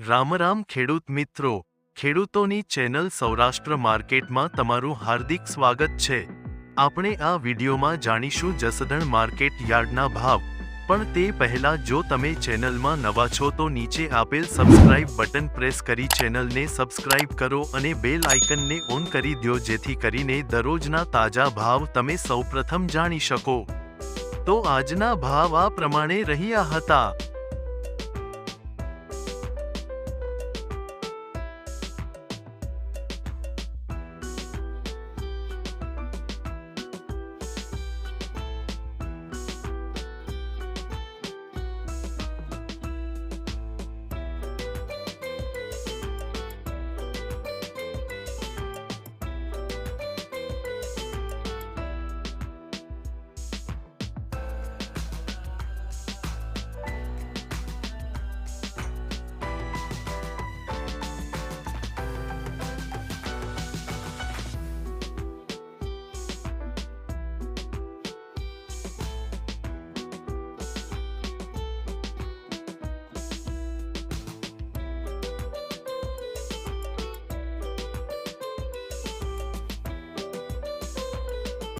રામ રામ ખેડૂત મિત્રો, ખેડૂતોની ચેનલ સૌરાષ્ટ્ર માર્કેટમાં તમારું હાર્દિક સ્વાગત છે। આપણે આ વિડીયોમાં જાણીશું જસદણ માર્કેટ યાર્ડના ભાવ, પણ તે પહેલા જો તમે ચેનલમાં નવા છો તો નીચે આપેલ સબસ્ક્રાઇબ બટન પ્રેસ કરી ચેનલને સબસ્ક્રાઇબ કરો અને બેલ આઇકનને ઓન કરી દો જેથી કરીને દરરોજના તાજા ભાવ તમે સૌપ્રથમ જાણી શકો। તો આજના ભાવ આ પ્રમાણે રહ્યા હતા।